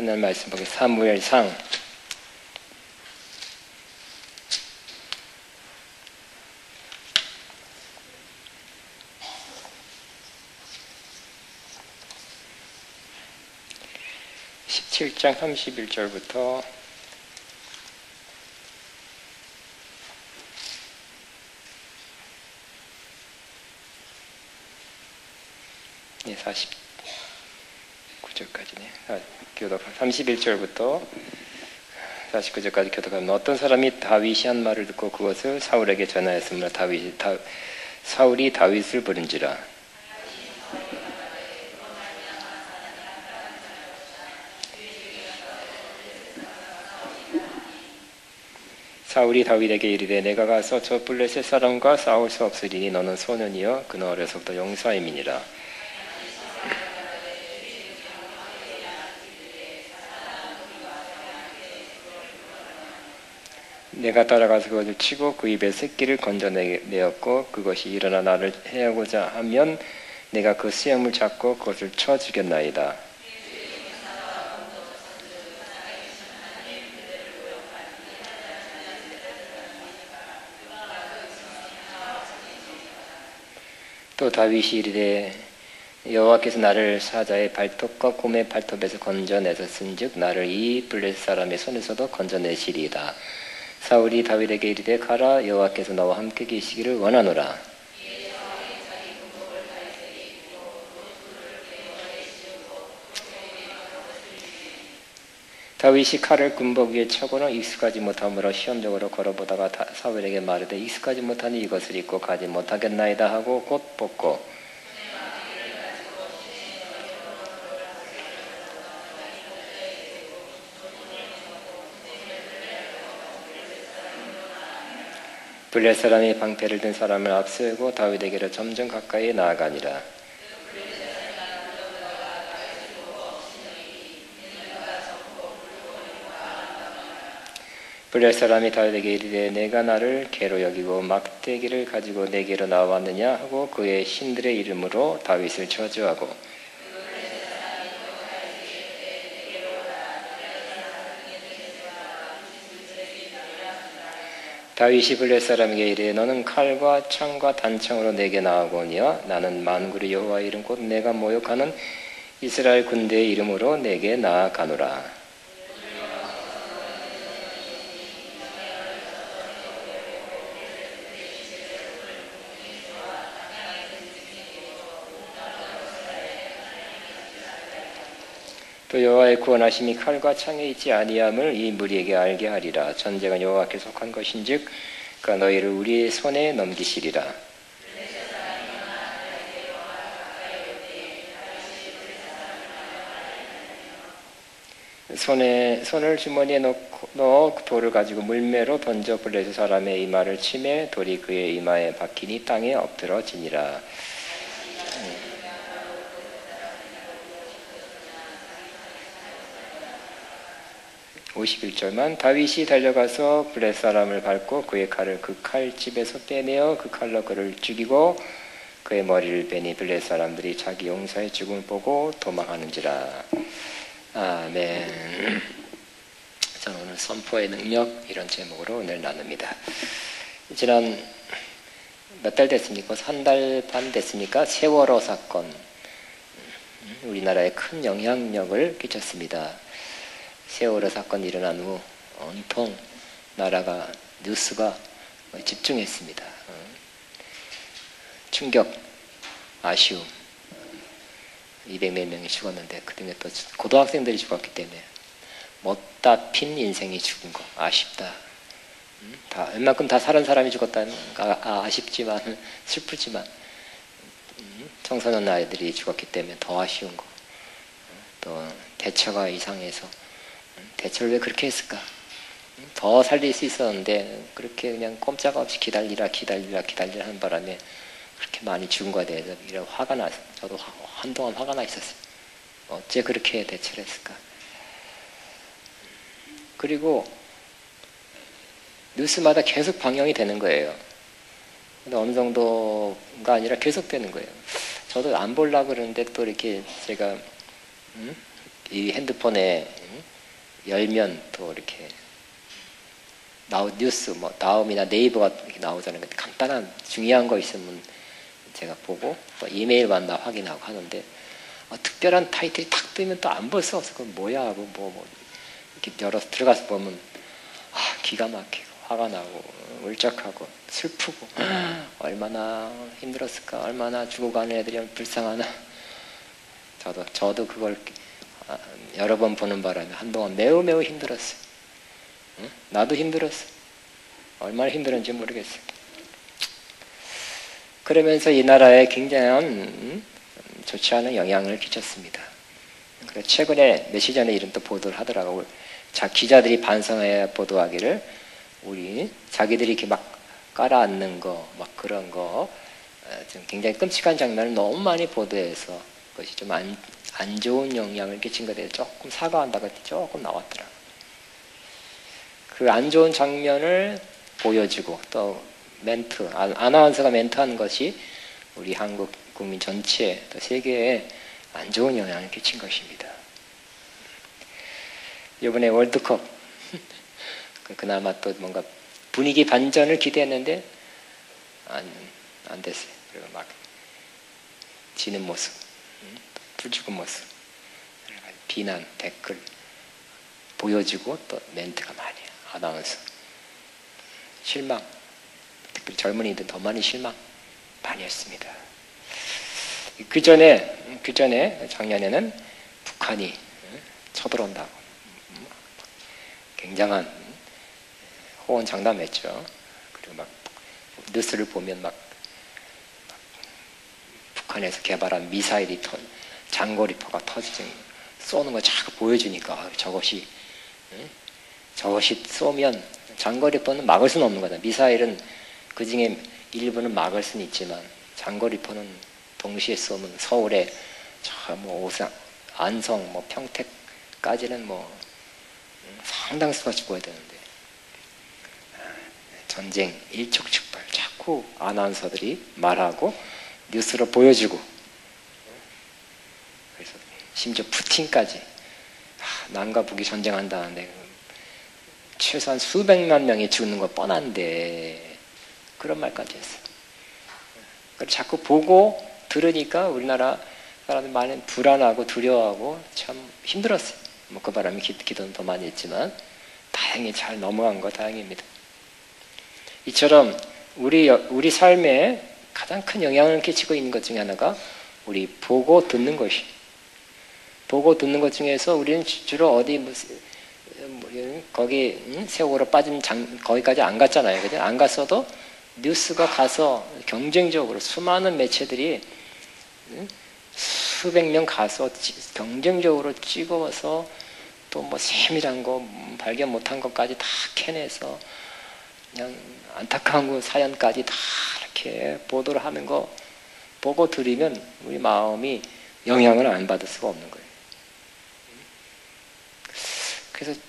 하나님 말씀 보겠습니다. 사무엘상 17장 31절부터 49절까지네. 교독 31절부터 49절까지 교독하면 어떤 사람이 다윗이 한 말을 듣고 그것을 사울에게 전하였으므로 사울이 다윗을 부른지라. 사울이 다윗에게 이르되 내가 가서 저 블레셋 사람과 싸울 수 없으리니 너는 소년이여 그는 어려서부터 용사임이니라. 내가 따라가서 그것을 치고 그 입에 새끼를 건져내었고 그것이 일어나 나를 해하고자 하면 내가 그 수염을 잡고 그것을 쳐 죽였나이다. 또 다윗이 이르되 여호와께서 나를 사자의 발톱과 곰의 발톱에서 건져내셨은즉 나를 이 블레셋 사람의 손에서도 건져내시리이다. 사울이 다윗에게 이르되 가라 여호와께서 너와 함께 계시기를 원하노라. 다윗이 칼을 군복 위에 차고는 익숙하지 못함으로 시험적으로 걸어보다가 사울에게 말하되 익숙하지 못하니 이것을 입고 가지 못하겠나이다 하고 곧 벗고 블레셋 사람이 방패를 든 사람을 앞세우고 다윗에게로 점점 가까이 나아가니라. 블레셋 사람이 다윗에게 이르되 내가 나를 개로 여기고 막대기를 가지고 내게로 나왔느냐 하고 그의 신들의 이름으로 다윗을 저주하고 다윗이 블레셋 사람에게 이르되 너는 칼과 창과 단창으로 내게 나아오니와 나는 만군의 여호와의 이름 곧 내가 모욕하는 이스라엘 군대의 이름으로 내게 나아가노라. 또 여호와의 구원하심이 칼과 창에 있지 아니함을 이 무리에게 알게 하리라. 전쟁은 여호와께 속한 것인즉 그가 너희를 우리의 손에 넘기시리라. 손을 주머니에 넣어 돌을 가지고 물매로 던져 블레셋 사람의 이마를 치매 돌이 그의 이마에 박히니 땅에 엎드러지니라. 51절만 다윗이 달려가서 블레셋 사람을 밟고 그의 칼을 그 칼집에서 빼내어 그 칼로 그를 죽이고 그의 머리를 베니 블레셋 사람들이 자기 용사의 죽음을 보고 도망하는지라. 아멘. 저는 오늘 선포의 능력 이런 제목으로 오늘 나눕니다. 지난 몇 달 됐습니까? 1달 반 됐습니까? 세월호 사건 우리나라에 큰 영향력을 끼쳤습니다. 세월호 사건이 일어난 후 온통 나라가 뉴스가 집중했습니다. 충격, 아쉬움, 200몇 명이 죽었는데 그중에 또 고등학생들이 죽었기 때문에 못다 핀 인생이 죽은 거 아쉽다. 다 웬만큼 다 살은 사람이 죽었다는 아쉽지만 슬프지만 청소년 아이들이 죽었기 때문에 더 아쉬운 거. 또 대처가 이상해서 대처를 왜 그렇게 했을까? 더 살릴 수 있었는데 그렇게 그냥 꼼짝없이 기다리라 하는 바람에 그렇게 많이 죽은 거에 대해서 이런 화가 나서 저도 한동안 화가 나 있었어요. 어째 그렇게 대처를 했을까? 그리고 뉴스마다 계속 방영이 되는 거예요. 근데 어느 정도가 아니라 계속 되는 거예요. 저도 안 보려고 그러는데 또 이렇게 제가 이 핸드폰에 열면 또 이렇게 뉴스 뭐 다음이나 네이버가 이렇게 나오잖아요. 근데 간단한 중요한 거 있으면 제가 보고 또 이메일 왔나 확인하고 하는데 특별한 타이틀이 탁 뜨면 또 안 볼 수 없어. 그건 뭐야 하고 뭐 이렇게 열어서 들어가서 보면 기가 막히고 화가 나고 울적하고 슬프고 얼마나 힘들었을까, 얼마나 죽어가는 애들이 불쌍하나. 저도 그걸 여러 번 보는 바람에 한동안 매우 힘들었어요. 응? 나도 힘들었어. 얼마나 힘들었는지 모르겠어요. 그러면서 이 나라에 굉장한 좋지 않은 영향을 끼쳤습니다. 그래서 최근에 며칠 전에 이런 또 보도를 하더라고요. 기자들이 반성해 보도하기를 우리 자기들이 이렇게 막 깔아앉는 거, 막 그런 거, 좀 굉장히 끔찍한 장면을 너무 많이 보도해서 그것이 좀 안 좋은 영향을 끼친 것에 대해서 조금 사과한다고 조금 나왔더라고요. 그 안 좋은 장면을 보여주고 또 멘트, 아나운서가 멘트하는 것이 우리 한국 국민 전체에 또 세계에 안 좋은 영향을 끼친 것입니다. 이번에 월드컵 그나마 또 뭔가 분위기 반전을 기대했는데 안 됐어요. 그리고 막 지는 모습, 불죽은 모습, 비난, 댓글 보여주고 또 멘트가 많이 아나운서 실망, 특별히 젊은이들 더 많이 실망 많이 했습니다. 그 전에 작년에는 북한이 쳐들어온다고 굉장한 호언장담했죠. 그리고 막 뉴스를 보면 막 북한에서 개발한 미사일이 장거리포가 터지지 쏘는 거 자꾸 보여주니까 저것이 쏘면 장거리포는 막을 수는 없는 거다. 미사일은 그 중에 일부는 막을 수는 있지만 장거리포는 동시에 쏘면 서울에 뭐 오산, 안성, 뭐 평택까지는 뭐 상당수가 죽어야 되는데 전쟁 일촉즉발 자꾸 아나운서들이 말하고 뉴스로 보여주고 그래서 심지어 푸틴까지 남과 북이 전쟁한다는데 최소한 수백만 명이 죽는 거 뻔한데 그런 말까지 했어요. 자꾸 보고 들으니까 우리나라 사람들 많이 불안하고 두려워하고 참 힘들었어요. 뭐 그 바람에 기도는 더 많이 했지만 다행히 잘 넘어간 거 다행입니다. 이처럼 우리 삶에 가장 큰 영향을 끼치고 있는 것 중에 하나가 우리 보고 듣는 것이. 보고 듣는 것 중에서 우리는 주로 어디 거기 세월호 빠진 거기까지 안 갔잖아요. 그죠? 안 갔어도 뉴스가 가서 경쟁적으로 수많은 매체들이 수백 명 가서 경쟁적으로 찍어서 또 뭐 세밀한 거 발견 못한 것까지 다 캐내서 그냥 안타까운 사연까지 다 이렇게 보도를 하는 거 보고 들으면 우리 마음이 영향을 안 받을 수가 없는 거예요. 그래서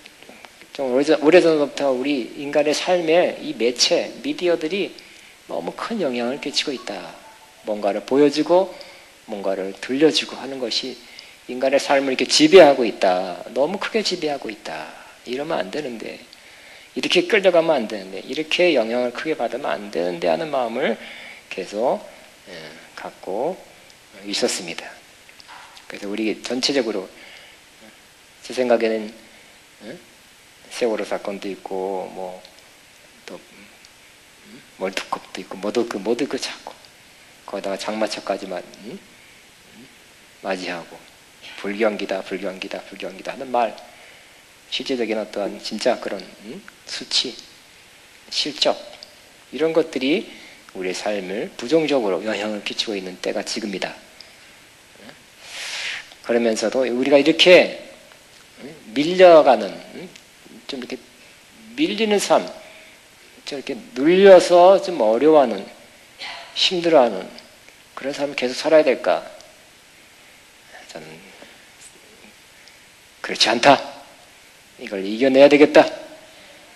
좀 오래전부터 우리 인간의 삶에 이 매체, 미디어들이 너무 큰 영향을 끼치고 있다. 뭔가를 보여주고 뭔가를 들려주고 하는 것이 인간의 삶을 이렇게 지배하고 있다. 너무 크게 지배하고 있다. 이러면 안 되는데, 이렇게 끌려가면 안 되는데, 이렇게 영향을 크게 받으면 안 되는데 하는 마음을 계속 갖고 있었습니다. 그래서 우리 전체적으로 제 생각에는 세월호 사건도 있고 뭐 또 월드컵도 있고 모두 그 자꾸 거기다가 장마철까지만 맞이하고 불경기다 하는 말, 실제적인 어떠한 진짜 그런 수치, 실적 이런 것들이 우리의 삶을 부정적으로 영향을 끼치고 있는 때가 지금이다. 그러면서도 우리가 이렇게 밀려가는 좀 이렇게 밀리는 삶, 저렇게 눌려서 좀 어려워하는, 힘들어하는 그런 삶을 계속 살아야 될까? 저는 그렇지 않다. 이걸 이겨내야 되겠다.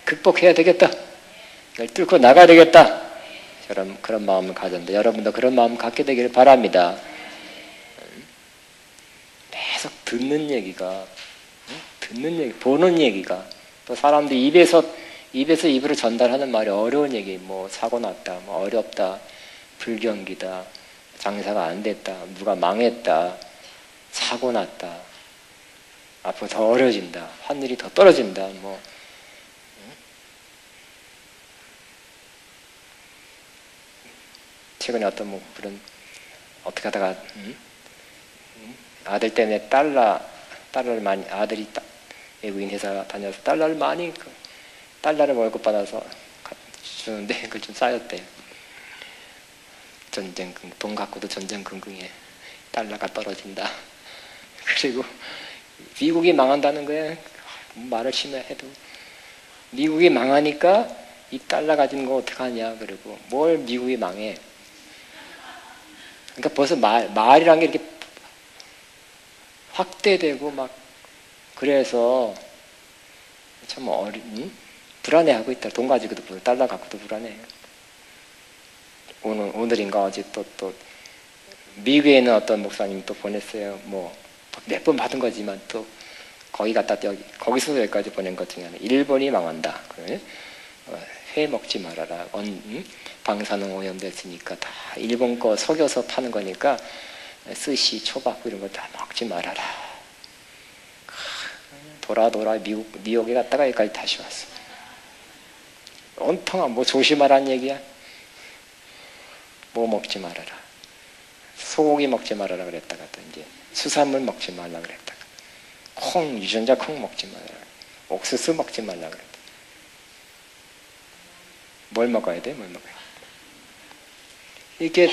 극복해야 되겠다. 이걸 뚫고 나가야 되겠다. 그런 마음을 가졌는데 여러분도 그런 마음 갖게 되기를 바랍니다. 계속 듣는 얘기가 듣는 얘기, 보는 얘기가 또 사람들이 입에서 입으로 전달하는 말이 어려운 얘기, 뭐 사고 났다, 뭐 어렵다, 불경기다, 장사가 안 됐다, 누가 망했다, 사고 났다, 앞으로 더 어려워진다, 환율이 더 떨어진다, 뭐 최근에 어떤 뭐 그런 어떻게 하다가 아들 때문에 달러를 많이 아들이 외국인 회사 다녀서 달러를 많이 달러를 월급 받아서 주는데 그걸 좀 쌓였대요. 돈 갖고도 전전긍긍해. 달러가 떨어진다. 그리고 미국이 망한다는 거에 말을 심해 해도 미국이 망하니까 이 달러 가진 거 어떡하냐. 그리고 뭘 미국이 망해. 그러니까 벌써 말이란 게 이렇게 확대되고 막 그래서 참 불안해하고 있다. 돈 가지고도 달러 갖고도 불안해요. 오늘인가 어제 또 미국에 있는 어떤 목사님이 또 보냈어요. 뭐 몇 번 받은 거지만 또 거기 갔다 거기서 여기까지 보낸 것 중에 하나. 일본이 망한다. 회 먹지 말아라. 방사능 오염됐으니까 다 일본 거 속여서 파는 거니까 스시, 초밥 이런 거 다 먹지 말아라. 돌아 뉴욕에 갔다가 여기까지 다시 왔어. 온통 뭐 조심하라는 얘기야. 뭐 먹지 말아라. 소고기 먹지 말아라 그랬다가 또 이제 수산물 먹지 말라 그랬다가 유전자 콩 먹지 말아라. 옥수수 먹지 말라 그랬다. 뭘 먹어야 돼? 뭘 먹어야 돼? 이렇게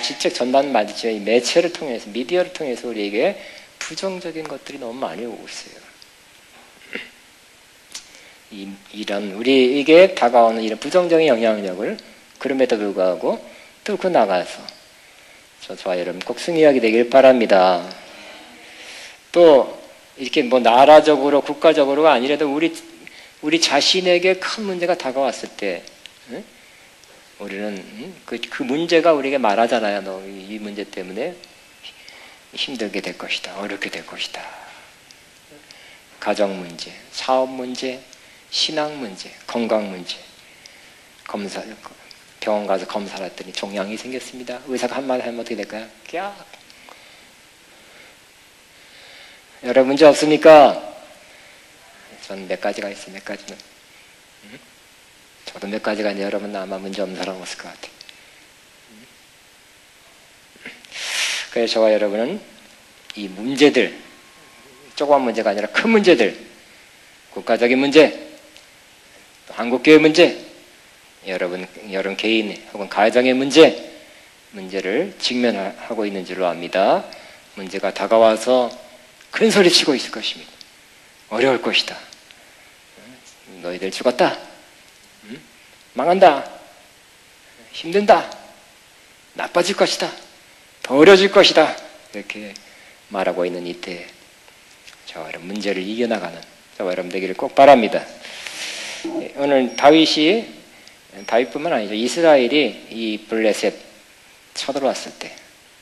직책 전달 말이죠. 이 매체를 통해서, 미디어를 통해서 우리에게 부정적인 것들이 너무 많이 오고 있어요. 이런 우리에게 다가오는 이런 부정적인 영향력을 그럼에도 불구하고 뚫고 나가서 저와 여러분 꼭 승리하게 되길 바랍니다. 또 이렇게 뭐 나라적으로 국가적으로가 아니라도 우리 자신에게 큰 문제가 다가왔을 때 우리는 그 문제가 우리에게 말하잖아요. 너 이 문제 때문에 힘들게 될 것이다. 어렵게 될 것이다. 가정 문제, 사업 문제, 신앙 문제, 건강 문제. 병원 가서 검사를 했더니 종양이 생겼습니다. 의사가 한마디 하면 어떻게 될까요? 여러분 문제 없습니까? 전 몇 가지가 있어요. 몇 가지는. 저도 몇 가지가 있는데 여러분은 아마 문제 없는 사람 없을 것 같아요. 그래서 저와 여러분은 이 문제들, 조그만 문제가 아니라 큰 문제들, 국가적인 문제, 또 한국교회 문제, 여러분 개인 혹은 가정의 문제를 직면하고 있는 줄로 압니다. 문제가 다가와서 큰 소리 치고 있을 것입니다. 어려울 것이다. 너희들 죽었다. 망한다. 힘든다. 나빠질 것이다. 더 어려질 것이다. 이렇게 말하고 있는 이때 저와 여러분 문제를 이겨나가는 저와 여러분 되기를 꼭 바랍니다. 오늘 다윗뿐만 아니죠. 이스라엘이 이 블레셋 쳐들어왔을 때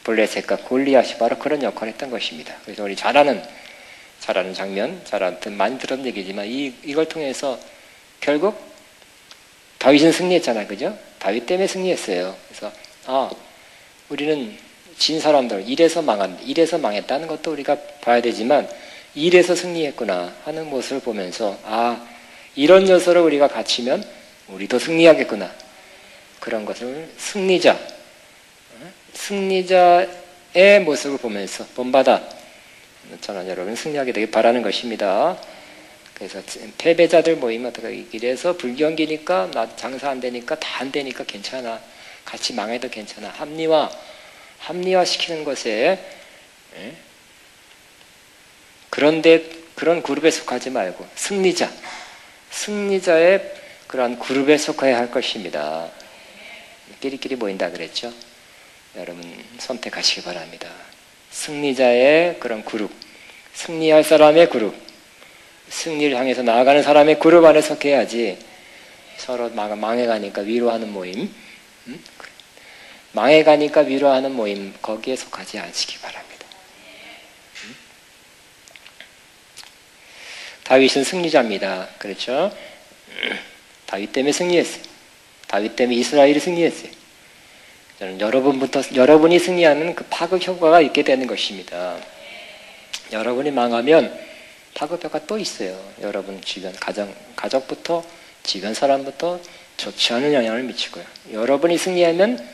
블레셋과 골리앗이 바로 그런 역할을 했던 것입니다. 그래서 우리 잘 아는 장면, 많이 들은 얘기지만 이걸 통해서 결국 다윗은 승리했잖아요. 그죠? 다윗 때문에 승리했어요. 그래서 우리는 진 사람들, 이래서 망했다는 것도 우리가 봐야 되지만 이래서 승리했구나 하는 모습을 보면서 이런 요소를 우리가 갖추면 우리도 승리하겠구나. 그런 것을 승리자의 모습을 보면서 본받아 저는 여러분 승리하게 되길 바라는 것입니다. 그래서 패배자들 모임 어떻게 이래서 불경기니까 나 장사 안 되니까 다 안 되니까 괜찮아. 같이 망해도 괜찮아. 합리화시키는 것에 그런데 그런 그룹에 속하지 말고 승리자의 그러한 그룹에 속해야 할 것입니다. 끼리끼리 모인다 그랬죠? 여러분 선택하시기 바랍니다. 승리자의 그런 그룹, 승리할 사람의 그룹, 승리를 향해서 나아가는 사람의 그룹 안에 속해야지 서로 망해가니까 위로하는 모임, 망해가니까 위로하는 모임 거기에 속하지 않으시기 바랍니다. 다윗은 승리자입니다. 그렇죠? 다윗 때문에 승리했어요. 다윗 때문에 이스라엘이 승리했어요. 저는 여러분이 승리하는 그 파급 효과가 있게 되는 것입니다. 여러분이 망하면 파급 효과 또 있어요. 여러분 주변 가족부터 주변 사람부터 좋지 않은 영향을 미치고요. 여러분이 승리하면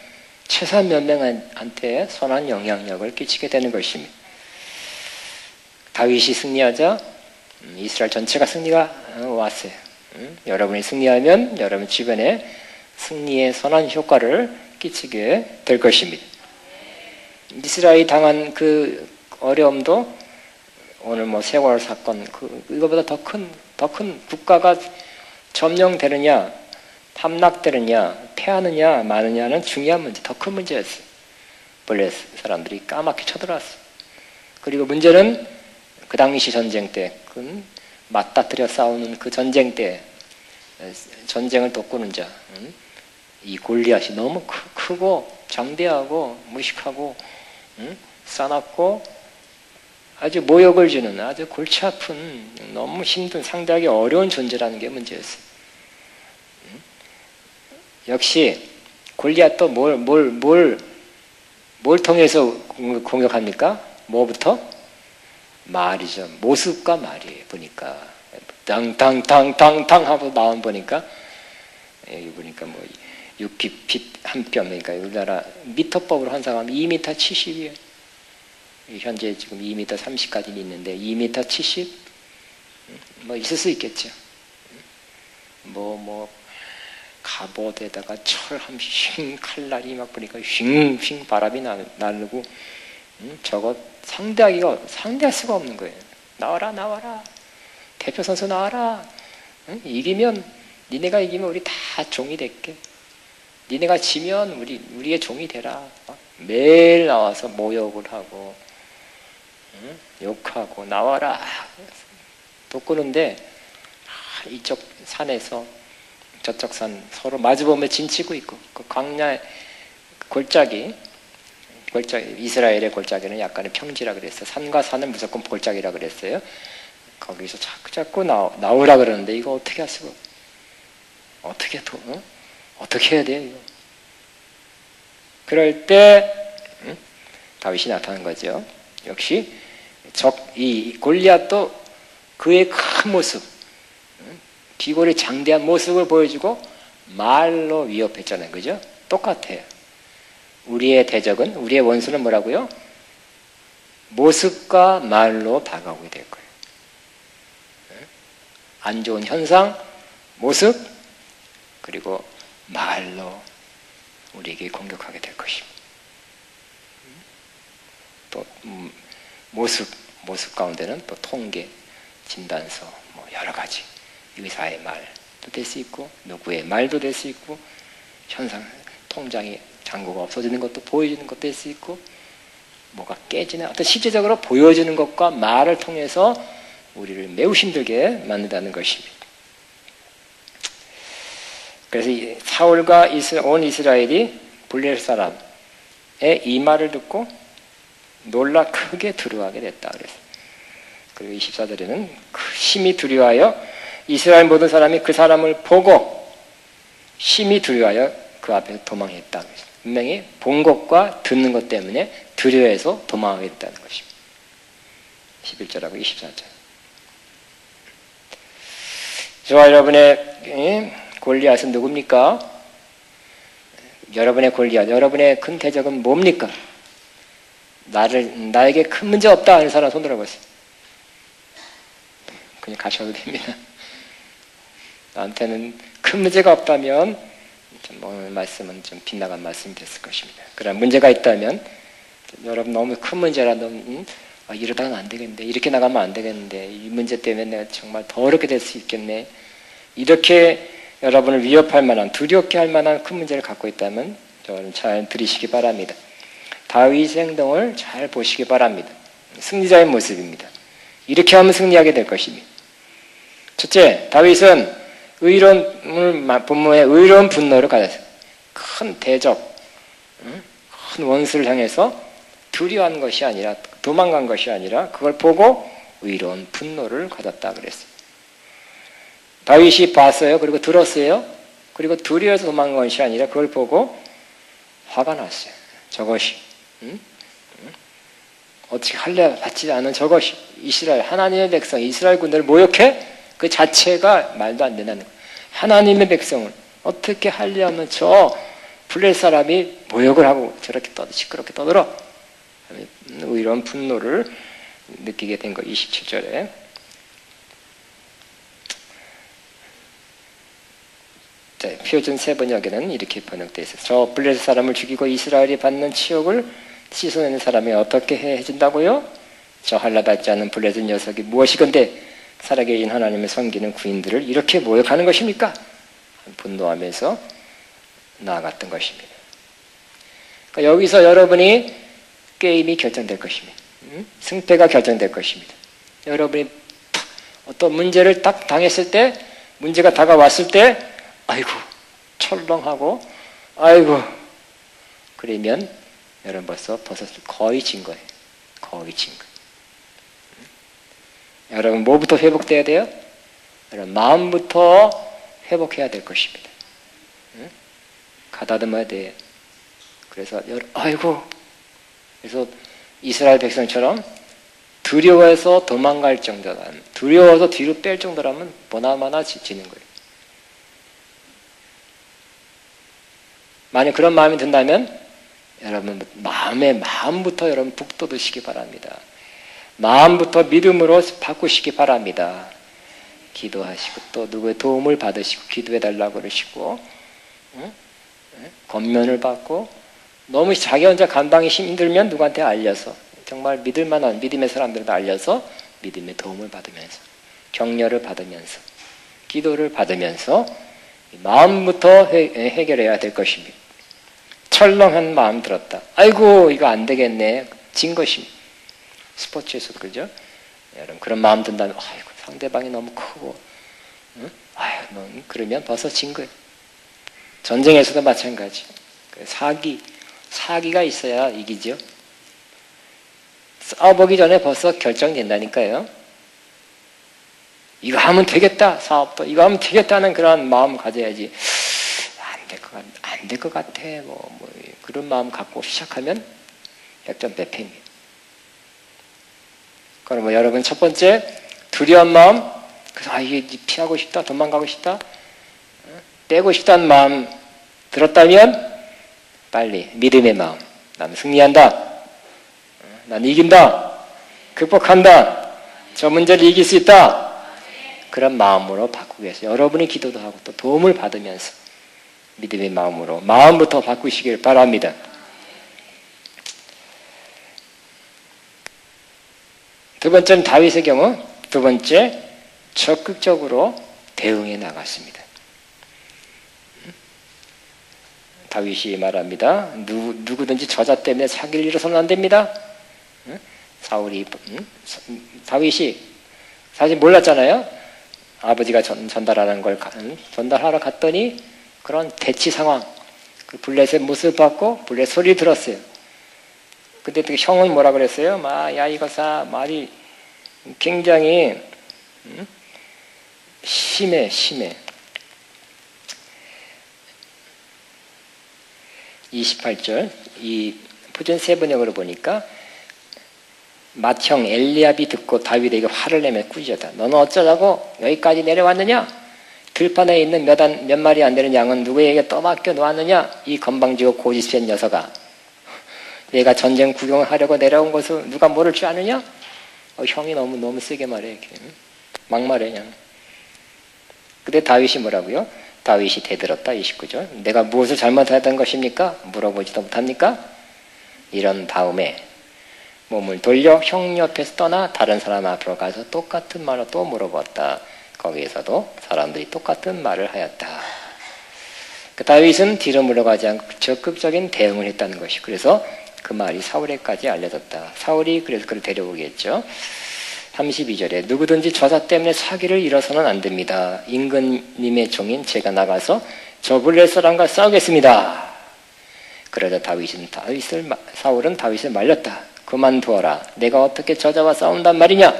최소한 몇 명한테 선한 영향력을 끼치게 되는 것입니다. 다윗이 승리하자 이스라엘 전체가 승리가 왔어요. 여러분이 승리하면 여러분 주변에 승리의 선한 효과를 끼치게 될 것입니다. 이스라엘이 당한 그 어려움도 오늘 뭐 세월 사건 이거보다 더 큰 국가가 점령되느냐 함락되느냐 패하느냐 마느냐는 중요한 문제, 더 큰 문제였어요. 원래 사람들이 까맣게 쳐들어왔어요. 그리고 문제는 그 당시 전쟁 때 맞닥뜨려 싸우는 그 전쟁 때 전쟁을 돋구는 자, 이 골리앗이 너무 크고 장대하고 무식하고 싸납고 아주 모욕을 주는 아주 골치 아픈 너무 힘든 상대하기 어려운 존재라는 게 문제였어요. 역시 골리앗도 뭘 통해서 공격합니까? 뭐부터? 말이죠. 모습과 말이에요. 보니까 당당당당당 하고 나온 보니까 여기 보니까 뭐 6핏 한 뼘, 그러니까 우리나라 미터법으로 환산하면 2m 70이에요. 현재 지금 2m 30까지 있는데 2m 70 뭐 있을 수 있겠죠. 뭐 갑옷에다가 철함 휙 칼날이 막 보니까 휙 바람이 나르고 저거 상대할 수가 없는 거예요. 나와라 대표 선수 나와라. 니네가 이기면 우리 다 종이 될게. 니네가 지면 우리의 종이 되라. 매일 나와서 모욕을 하고 욕하고 나와라 돋구는데 이쪽 산에서 저쪽 산 서로 마주보며 진치고 있고 그 광야의 골짜기 이스라엘의 골짜기는 약간의 평지라 그랬어요. 산과 산은 무조건 골짜기라 그랬어요. 거기서 자꾸 나오라 그러는데 이거 어떻게 할 수가 어떻게 해야 돼요 이거. 그럴 때 다윗이 나타난 거죠. 역시 이 골리앗도 그의 큰 모습, 비골의 장대한 모습을 보여주고 말로 위협했잖아요. 그죠? 똑같아요. 우리의 대적은, 우리의 원수는 뭐라고요? 모습과 말로 다가오게 될 거예요. 안 좋은 현상, 모습, 그리고 말로 우리에게 공격하게 될 것입니다. 또 모습 가운데는 또 통계, 진단서, 뭐 여러 가지 의사의 말도 될 수 있고 누구의 말도 될 수 있고 현상, 통장이 잔고가 없어지는 것도 보여주는 것도 될 수 있고 뭐가 깨지는 어떤 실제적으로 보여주는 것과 말을 통해서 우리를 매우 힘들게 만든다는 것입니다. 그래서 사울과 온 이스라엘이 블레셋 사람의 이 말을 듣고 놀라 크게 두려워하게 됐다 그랬어요. 그리고 24절에는 심히 두려워하여 이스라엘 모든 사람이 그 사람을 보고 심히 두려워하여 그 앞에서 도망했다 그랬어요. 분명히 본 것과 듣는 것 때문에 두려워해서 도망하게 됐다는 것입니다. 11절하고 24절. 저와 여러분의 골리앗은 누굽니까? 여러분의 골리앗, 여러분의 큰 대적은 뭡니까? 나에게 큰 문제 없다 하는 사람 손 들어보세요. 그냥 가셔도 됩니다. 나한테는 큰 문제가 없다면 오늘 말씀은 좀 빗나간 말씀이 됐을 것입니다. 그러나 문제가 있다면 여러분 너무 큰 문제라도 이러다가는 안 되겠는데 이렇게 나가면 안 되겠는데 이 문제 때문에 내가 정말 더 어렵게 될 수 있겠네. 이렇게 여러분을 위협할 만한 두렵게 할 만한 큰 문제를 갖고 있다면 저는 잘 들으시기 바랍니다. 다윗의 행동을 잘 보시기 바랍니다. 승리자의 모습입니다. 이렇게 하면 승리하게 될 것입니다. 첫째, 다윗은 본문에 의로운 분노를 가졌어요. 큰 대적, 큰 원수를 향해서 두려워한 것이 아니라 도망간 것이 아니라 그걸 보고 의로운 분노를 가졌다 그랬어요. 다윗이 봤어요. 그리고 들었어요. 그리고 두려워서 도망간 것이 아니라 그걸 보고 화가 났어요. 저것이 어떻게 할래 받지 않은 저것이 이스라엘 하나님의 백성 이스라엘 군대를 모욕해? 그 자체가 말도 안 되는 거예요. 하나님의 백성을 어떻게 하려면 저 블레 사람이 모욕을 하고 저렇게 시끄럽게 떠들어? 이런 분노를 느끼게 된 거 27절에 표준 세번역에는 이렇게 번역되어 있어요. 저 블레셋 사람을 죽이고 이스라엘이 받는 치욕을 씻어내는 사람이 어떻게 해준다고요? 저 할라받지 않은 블레셋 녀석이 무엇이건대 살아계신 하나님을 섬기는 구인들을 이렇게 모욕하는 것입니까? 분노하면서 나아갔던 것입니다. 그러니까 여기서 여러분이 게임이 결정될 것입니다. 승패가 결정될 것입니다. 여러분이 어떤 문제를 딱 당했을 때 문제가 다가왔을 때 아이고 철렁하고 아이고 그러면 여러분 벌써 거의 진 거예요. 거의 진 거예요. 여러분 뭐부터 회복돼야 돼요? 여러분 마음부터 회복해야 될 것입니다. 가다듬어야 돼요. 그래서 아이고 그래서 이스라엘 백성처럼 두려워해서 도망갈 정도라면 두려워서 뒤로 뺄 정도라면 보나마나 지치는 거예요. 만약 그런 마음이 든다면 여러분 마음부터 여러분 북돋으시기 바랍니다. 마음부터 믿음으로 바꾸시기 바랍니다. 기도하시고 또 누구의 도움을 받으시고 기도해달라고 그러시고 권면을 받고 너무 자기 혼자 감당이 힘들면 누구한테 알려서 정말 믿을만한 믿음의 사람들한테 알려서 믿음의 도움을 받으면서 격려를 받으면서 기도를 받으면서 마음부터 해결해야 될 것입니다. 철렁한 마음 들었다. 아이고 이거 안 되겠네. 진 것입니다. 스포츠에서도 그러죠. 여러분 그런 마음 든다면 아이고 상대방이 너무 크고 그러면 벌써 진 거예요. 전쟁에서도 마찬가지. 사기가 있어야 이기죠. 싸워보기 전에 벌써 결정된다니까요. 이거 하면 되겠다. 사업도 이거 하면 되겠다는 그런 마음 가져야지. 안 될 것 같아. 그런 마음 갖고 시작하면 역전배패입니다. 그럼 여러분 첫 번째 두려운 마음. 그래서 이게 피하고 싶다. 도망가고 싶다. 떼고 싶다는 마음 들었다면 빨리 믿음의 마음. 나는 승리한다. 난 이긴다. 극복한다. 저 문제를 이길 수 있다. 그런 마음으로 바꾸기 위해서 여러분이 기도도 하고 또 도움을 받으면서 믿음의 마음으로 마음부터 바꾸시길 바랍니다. 두 번째는 다윗의 경우 두 번째 적극적으로 대응해 나갔습니다. 다윗이 말합니다. 누구든지 저자 때문에 사기를 일어서는 안 됩니다. 다윗이 사실 몰랐잖아요. 아버지가 전달하는 걸 전달하러 갔더니 그런 대치 상황, 그 블레셋의 모습을 봤고 블레셋 소리 들었어요. 근데 또 형은 뭐라 그랬어요? 야 이거사 말이 굉장히 심해. 28절 이 표준 세번역으로 보니까 맏형 엘리압이 듣고 다윗에게 화를 내며 꾸짖었다. 너는 어쩌자고 여기까지 내려왔느냐? 들판에 있는 몇 마리 안 되는 양은 누구에게 떠맡겨 놓았느냐? 이 건방지고 고집센 녀석아. 내가 전쟁 구경을 하려고 내려온 것을 누가 모를 줄 아느냐? 형이 너무 세게 말해. 이렇게. 막 말해 그냥. 근데 다윗이 뭐라고요? 다윗이 대들었다. 29절. 내가 무엇을 잘못했던 것입니까? 물어보지도 못합니까? 이런 다음에 몸을 돌려 형 옆에서 떠나 다른 사람 앞으로 가서 똑같은 말로 또 물어봤다. 거기에서도 사람들이 똑같은 말을 하였다. 다윗은 뒤로 물러가지 않고 적극적인 대응을 했다는 것이. 그래서 그 말이 사울에까지 알려졌다. 사울이 그래서 그를 데려오겠죠. 32절에 누구든지 저자 때문에 사기를 일어서는 안 됩니다. 임금님의 종인 제가 나가서 저 블레셋 사람과 싸우겠습니다. 그러자 사울은 다윗을 말렸다. 그만두어라. 내가 어떻게 저자와 싸운단 말이냐?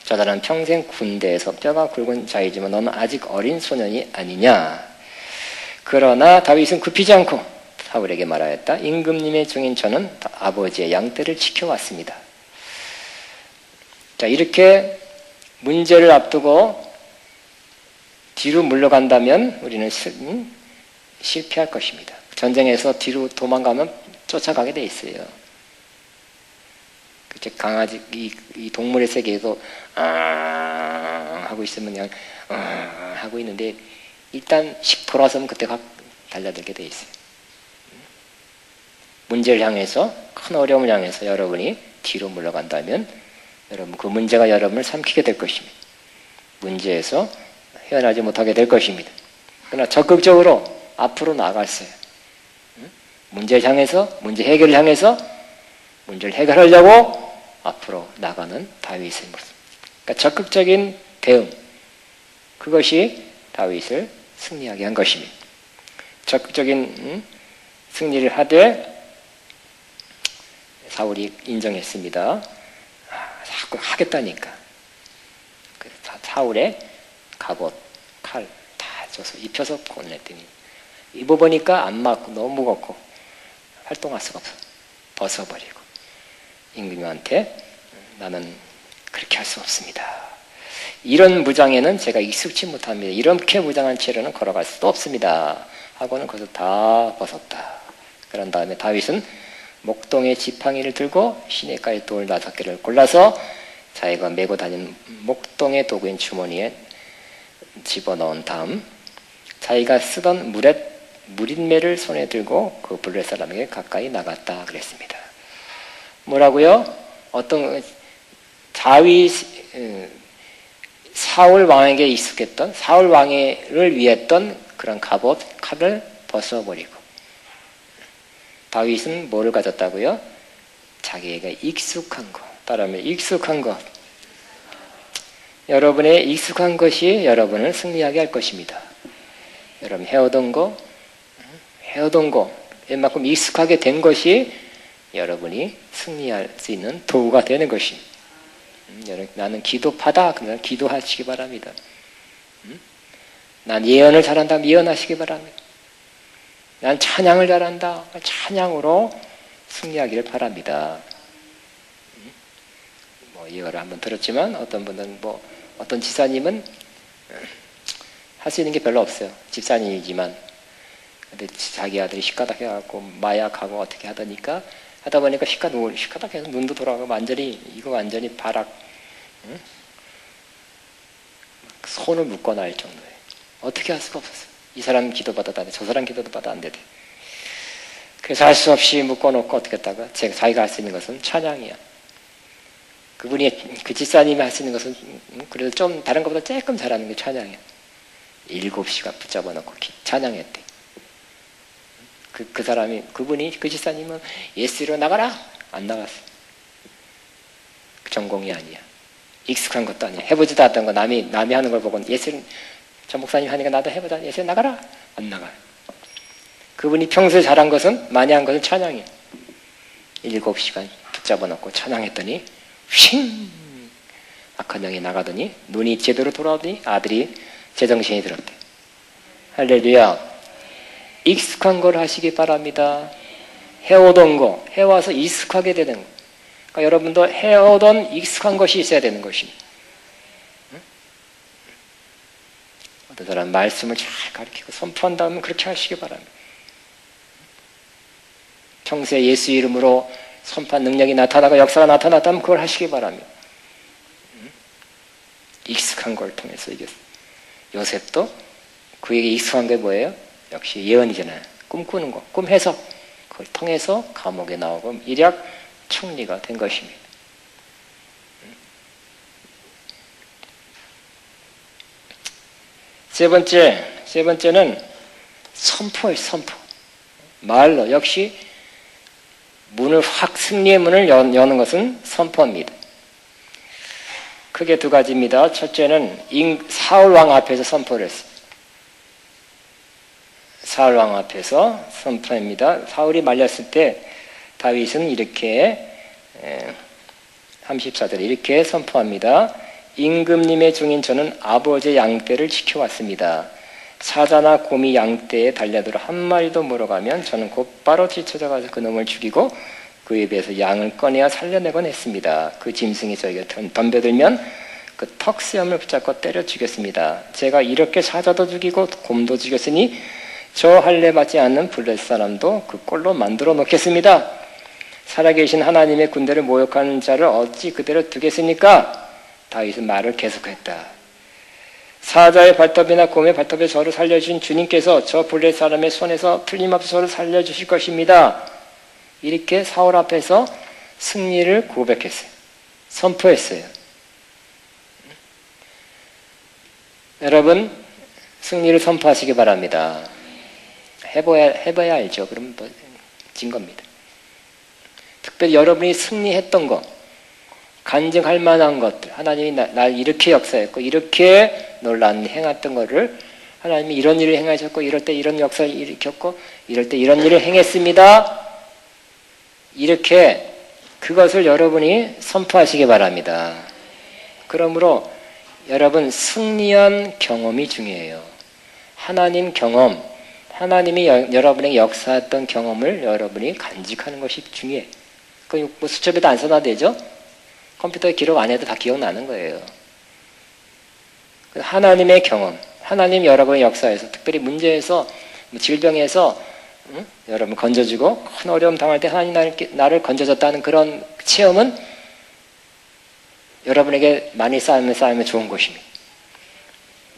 저 사람은 평생 군대에서 뼈가 굵은 자이지만 너는 아직 어린 소년이 아니냐. 그러나 다윗은 굽히지 않고 사울에게 말하였다. 임금님의 종인 저는 아버지의 양떼를 지켜왔습니다. 자, 이렇게 문제를 앞두고 뒤로 물러간다면 우리는 실패할 것입니다. 전쟁에서 뒤로 도망가면 쫓아가게 돼 있어요. 강아지, 이 동물의 세계에서 하고 있으면 그냥 하고 있는데 일단 돌아서면 그때 각 달려들게 돼 있어요. 문제를 향해서, 큰 어려움을 향해서 여러분이 뒤로 물러간다면 여러분 그 문제가 여러분을 삼키게 될 것입니다. 문제에서 헤어나지 못하게 될 것입니다. 그러나 적극적으로 앞으로 나아갔어요. 문제를 향해서, 문제 해결을 향해서 문제를 해결하려고 앞으로 나가는 다윗의 모습. 그러니까 적극적인 대응, 그것이 다윗을 승리하게 한 것입니다. 적극적인 승리를 하되 사울이 인정했습니다. 자꾸 하겠다니까. 사울의 갑옷, 칼 다 줘서 입혀서 보냈더니 입어보니까 안 맞고 너무 무겁고 활동할 수가 없어. 벗어버리고 임금님한테 나는 그렇게 할 수 없습니다. 이런 무장에는 제가 익숙치 못합니다. 이렇게 무장한 채로는 걸어갈 수도 없습니다. 하고는 그것을 다 벗었다. 그런 다음에 다윗은 목동의 지팡이를 들고 시내가의 돌 5개를 골라서 자기가 메고 다니는 목동의 도구인 주머니에 집어넣은 다음 자기가 쓰던 무린매를 손에 들고 그 블레 사람에게 가까이 나갔다 그랬습니다. 뭐라고요? 어떤 사울 왕에게 익숙했던, 사울 왕을 위했던 그런 갑옷, 칼을 벗어버리고 다윗은 뭐를 가졌다고요? 자기에게 익숙한 것. 따라하면 익숙한 것. 여러분의 익숙한 것이 여러분을 승리하게 할 것입니다. 여러분 해오던 거, 웬만큼 익숙하게 된 것이 여러분이 승리할 수 있는 도구가 되는 것입니다. 나는 기도파다. 그러면 기도하시기 바랍니다. 난 예언을 잘한다. 예언하시기 바랍니다. 난 찬양을 잘한다. 찬양으로 승리하기를 바랍니다. 예언을 한번 들었지만 어떤 분은 어떤 집사님은 할 수 있는 게 별로 없어요. 집사님이지만 근데 자기 아들이 시카닥 해갖고 마약하고 어떻게 하다 보니까 시카닥 해서 눈도 돌아가고 완전히 바락 손을 묶어놔 할 정도에 어떻게 할 수가 없었어요. 이 사람 기도받아도 안 돼. 저 사람 기도도 받아 안 돼. 그래서 할 수 없이 묶어놓고 어떻게 했다가 자기가 할 수 있는 것은 찬양이야. 그 집사님이 할 수 있는 것은 그래도 좀 다른 것보다 조금 잘하는 게 찬양이야. 7시간 붙잡아 놓고 찬양했대. 그 집사님은 예수로 나가라! 안 나갔어. 전공이 아니야. 익숙한 것도 아니야. 해보지도 않았던 거 남이 하는 걸 보고 저 목사님 하니까 나도 해보자. 예수로 나가라! 안 나가요. 그분이 평소에 잘한 것은, 많이 한 것은 찬양이야. 7시간 붙잡아 놓고 찬양했더니 휙! 악한 영이 나가더니 눈이 제대로 돌아오더니 아들이 제정신이 들었대. 할렐루야. 익숙한 걸 하시기 바랍니다. 해오던 거, 해와서 익숙하게 되는 거. 그러니까 여러분도 해오던 익숙한 것이 있어야 되는 것입니다. 어떤 사람 말씀을 잘 가르치고 선포한 다음에 그렇게 하시기 바랍니다. 평소에 예수 이름으로 선포한 능력이 나타나고 역사가 나타났다면 그걸 하시기 바랍니다. 익숙한 걸 통해서 이겼어요. 요셉도 그에게 익숙한 게 뭐예요? 역시 예언이잖아요. 꿈꾸는 거, 꿈 해석. 그걸 통해서 감옥에 나오고 일약 총리가 된 것입니다. 세 번째는 선포예요. 선포. 말로 역시 승리의 문을 여는 것은 선포입니다. 크게 두 가지입니다. 첫째는 사울 왕 앞에서 선포를 했습니다. 사울 왕 앞에서 선포입니다. 사울이 말렸을 때 다윗은 이렇게 34절에 이렇게 선포합니다. 임금님의 종인 저는 아버지의 양떼를 지켜왔습니다. 사자나 곰이 양떼에 달려들어 한 마리도 물어가면 저는 곧바로 뒤쳐져가서 그놈을 죽이고 그 입에서 양을 꺼내어 살려내곤 했습니다. 그 짐승이 저에게 덤벼들면 그 턱수염을 붙잡고 때려 죽였습니다. 제가 이렇게 사자도 죽이고 곰도 죽였으니 저 할례 받지 않는 블레셋 사람도 그 꼴로 만들어 놓겠습니다. 살아계신 하나님의 군대를 모욕하는 자를 어찌 그대로 두겠습니까? 다윗은 말을 계속했다. 사자의 발톱이나 곰의 발톱에 저를 살려주신 주님께서 저 블레셋 사람의 손에서 틀림없이 저를 살려주실 것입니다. 이렇게 사울 앞에서 승리를 고백했어요. 선포했어요. 여러분 승리를 선포하시기 바랍니다. 해봐야 알죠. 그럼 진 겁니다. 특별히 여러분이 승리했던 것, 간증할 만한 것들, 하나님이 날 이렇게 역사했고 이렇게 놀라운 행했던 것을 하나님이 이런 일을 행하셨고 이럴 때 이런 역사를 일으켰고 이럴 때 이런 일을 행했습니다. 이렇게 그것을 여러분이 선포하시기 바랍니다. 그러므로 여러분 승리한 경험이 중요해요. 하나님 경험, 하나님이 여러분에게 역사했던 경험을 여러분이 간직하는 것이 중요해. 그 뭐 수첩에도 안 써놔도 되죠? 컴퓨터에 기록 안 해도 다 기억나는 거예요. 하나님의 경험, 하나님 여러분의 역사에서 특별히 문제에서 질병에서 여러분 건져주고 큰 어려움 당할 때 하나님 나를 건져줬다는 그런 체험은 여러분에게 많이 쌓이면 좋은 것입니다.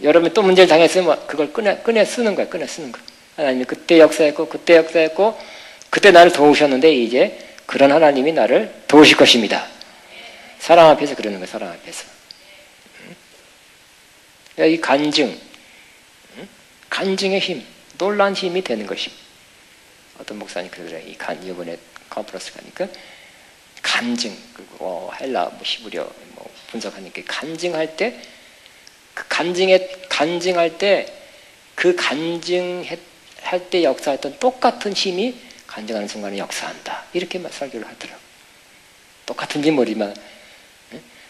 여러분이 또 문제를 당했으면 그걸 꺼내 쓰는 거예요. 꺼내 쓰는 거. 하나님이 그때 역사했고 그때 나를 도우셨는데 이제 그런 하나님이 나를 도우실 것입니다. 사랑 앞에서 그러는 거예요. 사랑 앞에서. 이 간증의 힘, 놀라운 힘이 되는 것입니다. 어떤 목사님 그러더래요. 이번에 컨퍼런스 가니까 간증, 그리고 헬라, 히브리어 분석하니까 간증할 때 간증할 때 역사했던 똑같은 힘이 간증하는 순간에 역사한다. 이렇게 설교를 하더라고요. 똑같은지 모르지만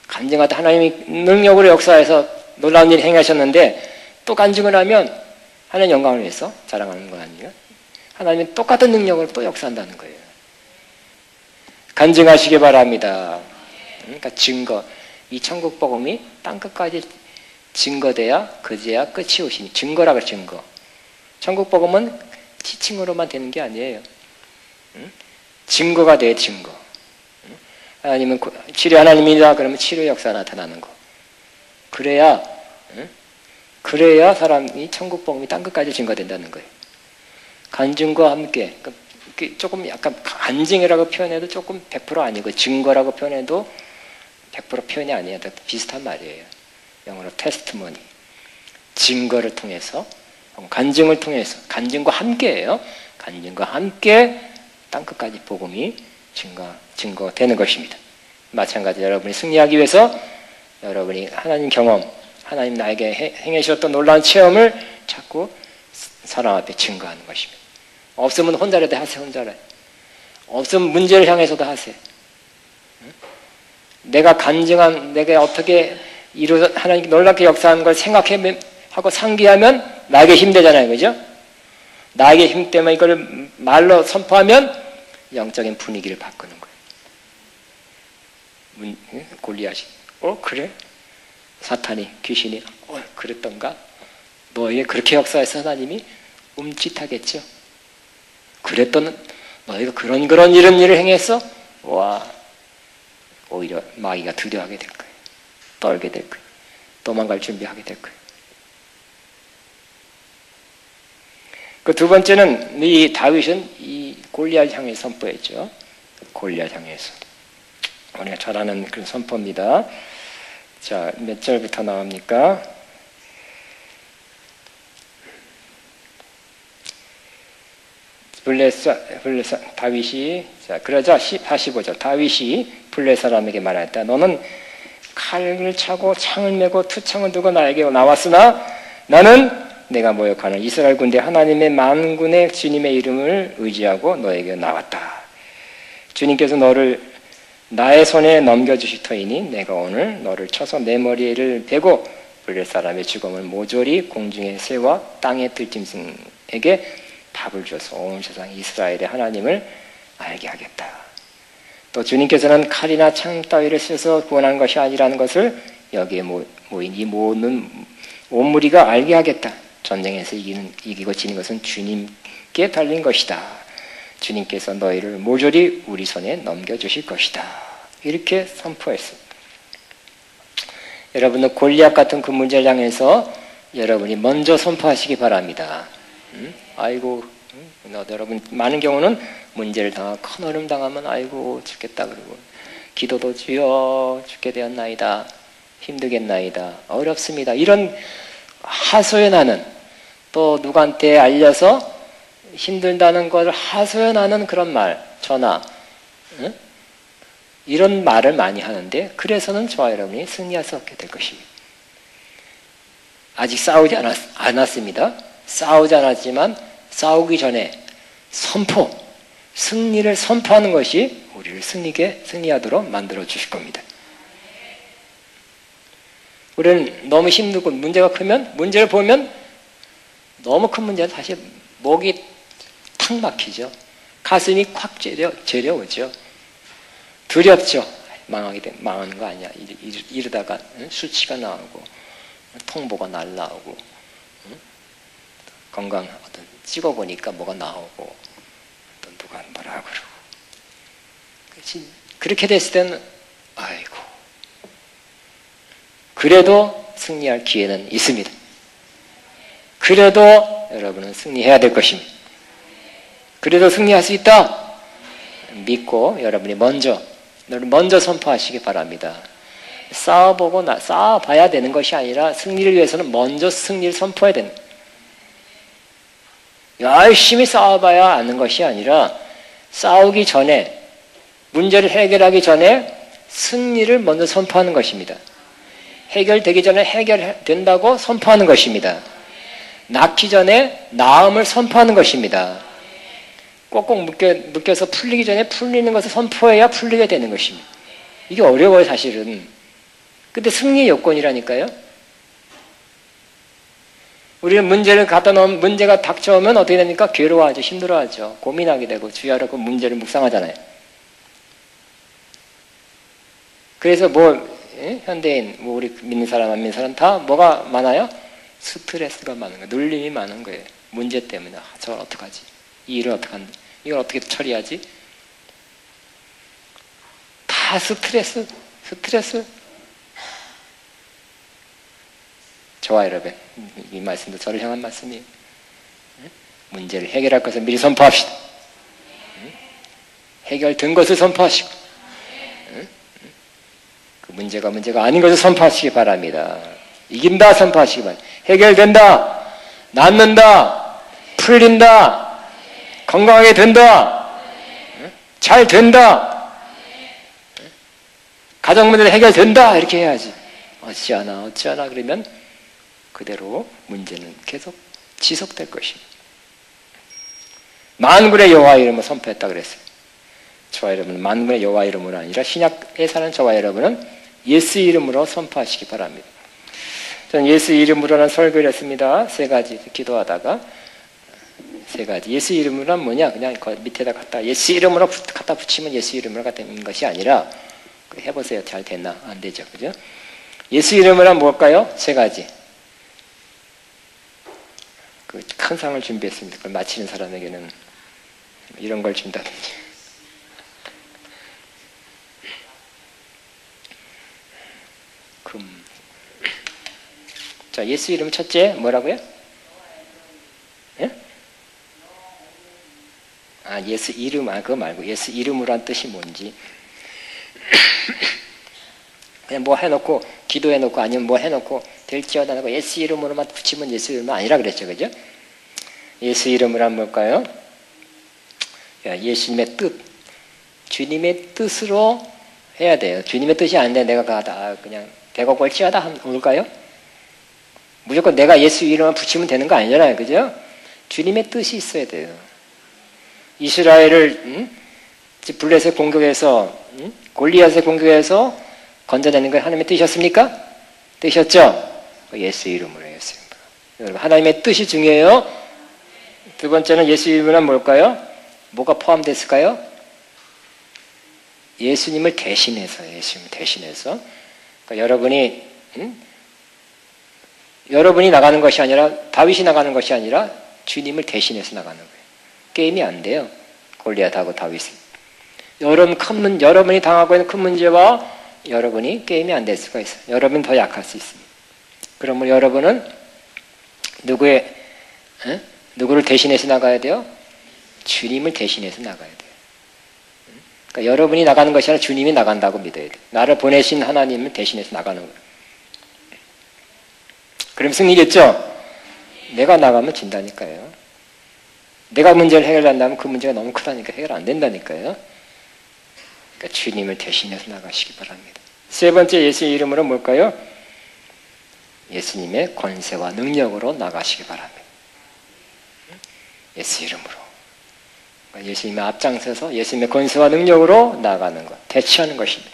간증할 때 하나님이 능력으로 역사해서 놀라운 일을 행하셨는데 또 간증을 하면 하나님 영광을 위해서 자랑하는 거 아니에요? 하나님은 똑같은 능력으로 또 역사한다는 거예요. 간증하시기 바랍니다. 그러니까 증거. 이 천국 복음이 땅끝까지 증거돼야 그제야 끝이 오시니 증거라고 증거. 천국 복음은 지칭으로만 되는 게 아니에요. 증거가 돼 증거. 하나님은 치료 하나님이다 그러면 치료의 역사 나타나는 거. 그래야 사람이 천국 복음이 땅끝까지 증거된다는 거예요. 간증과 함께 조금 약간 간증이라고 표현해도 조금 100% 아니고 증거라고 표현해도 100% 표현이 아니에요. 비슷한 말이에요. 영어로 테스트머니. 증거를 통해서 간증을 통해서 간증과 함께예요. 간증과 함께 땅끝까지 복음이 증거되는 것입니다. 마찬가지로 여러분이 승리하기 위해서 여러분이 하나님 경험, 하나님 나에게 행하셨던 놀라운 체험을 자꾸 사람 앞에 증거하는 것입니다. 없으면 혼자라도 하세요. 혼자라도. 없으면 문제를 향해서도 하세요. 내가 어떻게 하나님 놀랍게 역사하는 걸 생각하고 상기하면 나에게 힘되잖아요. 그죠? 나에게 힘 때문에 이걸 말로 선포하면 영적인 분위기를 바꾸는 거예요. 골리앗이 그래? 사탄이 귀신이 그랬던가? 너에게 그렇게 역사해서 하나님이 움찔하겠죠. 그랬던 너희가 그런 이런 일을 행했어? 와, 오히려 마귀가 두려워하게 될 거예요. 떨게 될 거예요. 도망갈 준비하게 될 거예요. 그 두 번째는 이 다윗은 이 골리앗 향해 선포했죠. 골리앗 향해서. 우리가 잘 아는 그런 선포입니다. 자, 몇 절부터 나옵니까? 다윗이, 자, 그러자 45절. 다윗이 블레 사람에게 말하였다. 너는 칼을 차고 창을 메고 투창을 두고 나에게 나왔으나 나는 내가 모욕하는 이스라엘 군대 하나님의 만군의 주님의 이름을 의지하고 너에게 나왔다. 주님께서 나의 손에 넘겨주실 터이니 내가 오늘 너를 쳐서 내 머리를 베고 블레셋 사람의 죽음을 모조리 공중의 새와 땅의 들짐승에게 답을 줘서 온 세상 이스라엘의 하나님을 알게 하겠다. 또 주님께서는 칼이나 창 따위를 써서 구원하는 것이 아니라는 것을 여기에 모인 이 모든 온 무리가 알게 하겠다. 전쟁에서 이기고 지는 것은 주님께 달린 것이다. 주님께서 너희를 모조리 우리 손에 넘겨주실 것이다. 이렇게 선포했습니다. 여러분은 골리앗 같은 그 문제를 향해서 여러분이 먼저 선포하시기 바랍니다. 아이고, 여러분 많은 경우는 문제를 당하고 큰 어려움 당하면 아이고 죽겠다 그러고 기도도 주여 죽게 되었나이다, 힘들겠나이다, 어렵습니다, 이런 하소연하는, 또 누구한테 알려서 힘들다는 것을 하소연하는 그런 말, 전화, 이런 말을 많이 하는데, 그래서는 저와 여러분이 승리할 수 없게 될 것입니다. 아직 싸우지 않았습니다. 싸우지 않았지만 싸우기 전에 선포, 승리를 선포하는 것이 우리를 승리하도록 만들어 주실 겁니다. 우리는 너무 힘들고 문제가 크면, 문제를 보면 너무 큰 문제는 사실 목이 탁 막히죠. 가슴이 콱 죄려오죠. 두렵죠. 망하는 거 아니야. 이러다가 수치가 나오고 통보가 날라오고, 건강 찍어보니까 뭐가 나오고, 또 누가 뭐라 그러고. 그렇게 됐을 때는 아이고, 그래도 승리할 기회는 있습니다. 그래도 여러분은 승리해야 될 것입니다. 그래도 승리할 수 있다 믿고 여러분이 먼저 선포하시기 바랍니다. 싸워봐야 되는 것이 아니라 승리를 위해서는 먼저 승리를 선포해야 됩니다. 열심히 싸워봐야 하는 것이 아니라 싸우기 전에, 문제를 해결하기 전에 승리를 먼저 선포하는 것입니다. 해결되기 전에 해결된다고 선포하는 것입니다. 낫기 전에 나음을 선포하는 것입니다. 꼭꼭 묶여서 풀리기 전에 풀리는 것을 선포해야 풀리게 되는 것입니다. 이게 어려워요, 사실은. 근데 승리의 요건이라니까요. 우리는 문제가 닥쳐오면 어떻게 됩니까? 괴로워하죠, 힘들어하죠, 고민하게 되고 주야로 그 문제를 묵상하잖아요. 그래서 현대인, 우리 믿는 사람, 안 믿는 사람 다 뭐가 많아요? 스트레스가 많은 거예요. 눌림이 많은 거예요. 문제 때문에. 저걸 어떡하지? 이 일을 어떡한다? 이걸 어떻게 처리하지? 다 스트레스. 저와 여러분, 이 말씀도 저를 향한 말씀이에요. 문제를 해결할 것을 미리 선포합시다. 해결된 것을 선포하시고, 그 문제가 아닌 것을 선포하시기 바랍니다. 이긴다 선포하시기 바랍니다. 해결된다, 낫는다, 풀린다, 건강하게 된다, 잘 된다, 가정 문제는 해결된다, 이렇게 해야지. 어찌하나 그러면 그대로 문제는 계속 지속될 것입니다. 만군의 여호와 이름을 선포했다 그랬어요. 저와 여러분은 만군의 여호와 이름으로 아니라 신약에 사는 저와 여러분은 예수 이름으로 선포하시기 바랍니다. 저는 예수 이름으로는 설교를 했습니다. 3가지 기도하다가 3가지. 예수 이름으로는 뭐냐? 그냥 밑에다 예수 이름으로 갖다 붙이면 예수 이름으로 되는 것이 아니라, 해보세요. 잘 됐나? 안 되죠. 그죠? 예수 이름으로는 뭘까요? 3가지. 큰 상을 준비했습니다. 그걸 마치는 사람에게는 이런 걸 준다든지. 자, 예수 이름 첫째 뭐라고요? 예? 예수 이름, 그거 말고 예수 이름으로란 뜻이 뭔지. 그냥 뭐 해놓고, 기도해놓고, 아니면 뭐 해놓고, 될지어다 하고 예수 이름으로만 붙이면 예수 이름은 아니라 그랬죠. 그죠? 예수 이름으로는 뭘까요? 예수님의 뜻, 주님의 뜻으로 해야 돼요. 주님의 뜻이 아닌데 내가 그냥 대고 꼴찌하다 하면 올까요? 무조건 내가 예수 이름만 붙이면 되는 거 아니잖아요. 그죠? 주님의 뜻이 있어야 돼요. 이스라엘을 블레셋 공격해서 골리앗의 공격에서 건져내는 건 하나님의 뜻이었습니까? 뜻이었죠? 예수 이름으로 했습니다. 여러분, 하나님의 뜻이 중요해요. 두 번째는 예수 이름은 뭘까요? 뭐가 포함됐을까요? 예수님을 대신해서, 예수님을 대신해서. 그러니까 여러분이 나가는 것이 아니라, 다윗이 나가는 것이 아니라 주님을 대신해서 나가는 거예요. 게임이 안 돼요. 골리앗하고 다윗이. 여러분이 당하고 있는 큰 문제와 여러분이 게임이 안 될 수가 있어요. 여러분이 더 약할 수 있습니다. 그러면 여러분은 누구를 대신해서 나가야 돼요? 주님을 대신해서 나가야 돼요. 그러니까 여러분이 나가는 것이 아니라 주님이 나간다고 믿어야 돼요. 나를 보내신 하나님을 대신해서 나가는 거예요. 그럼 승리겠죠? 내가 나가면 진다니까요. 내가 문제를 해결한다면 그 문제가 너무 크다니까 해결 안 된다니까요. 그러니까 주님을 대신해서 나가시기 바랍니다. 세 번째 예수의 이름으로 뭘까요? 예수님의 권세와 능력으로 나가시기 바랍니다. 예수 이름으로. 그러니까 예수님의 앞장서서 예수님의 권세와 능력으로 나가는 것, 대치하는 것입니다.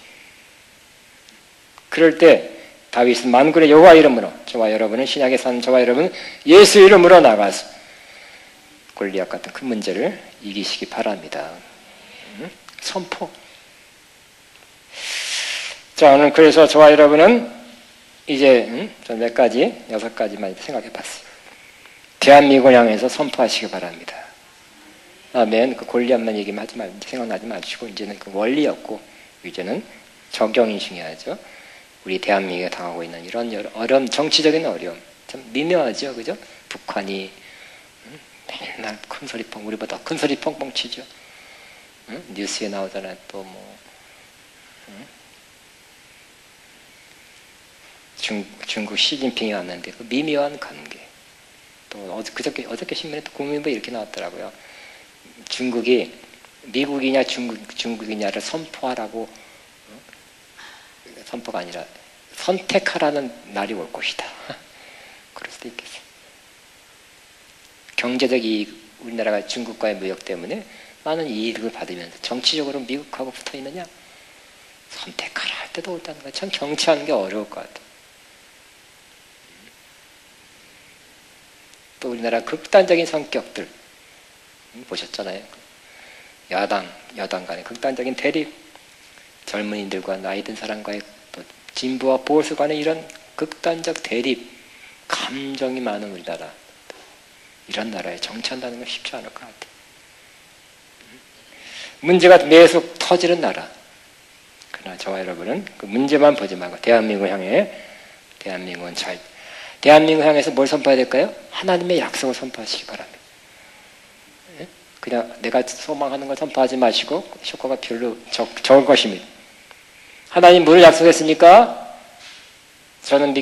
그럴 때 다윗은 만군의 여호와 이름으로, 저와 여러분은 신약에 사는 저와 여러분은 예수 이름으로 나가서 골리앗 같은 큰 문제를 이기시기 바랍니다. 선포. 자, 오늘 그래서 저와 여러분은 이제 몇 가지, 6가지만 생각해 봤어요. 대한민국을 향해서 선포하시기 바랍니다. 아멘. 그 골리앗만 얘기만 하지 말고 생각나지 마시고 이제는 그 원리였고 이제는 적용이 중요하죠. 우리 대한민국에 당하고 있는 이런 어려움, 정치적인 어려움 참 미묘하죠, 그죠? 북한이 맨날 큰 소리 우리보다 큰 소리 펑펑 치죠. 뉴스에 나오잖아요. 또 뭐 중국 시진핑이 왔는데 그 미묘한 관계. 또 어저께 신문에 또 국민부 이렇게 나왔더라고요. 중국이 미국이냐 중국이냐를 선포하라고 선포가 아니라 선택하라는 날이 올 것이다. 그럴 수도 있겠어요. 경제적 이익, 우리나라가 중국과의 무역 때문에 많은 이익을 받으면서 정치적으로 미국하고 붙어 있느냐? 선택하라 할 때도 올다는 거야. 참 정치하는 게 어려울 것 같아. 또 우리나라 극단적인 성격들 보셨잖아요. 여당 간의 극단적인 대립, 젊은이들과 나이 든 사람과의 또 진보와 보수 간의 이런 극단적 대립, 감정이 많은 우리나라, 이런 나라에 정치한다는 건 쉽지 않을 것 같아요. 문제가 계속 터지는 나라. 그러나 저와 여러분은 그 문제만 보지 말고 대한민국을 향해, 대한민국을 향해서 뭘 선포해야 될까요? 하나님의 약속을 선포하시기 바랍니다. 그냥 내가 소망하는 걸 선포하지 마시고 효과가 별로 적을 것입니다. 하나님 뭐를 약속했습니까? 저는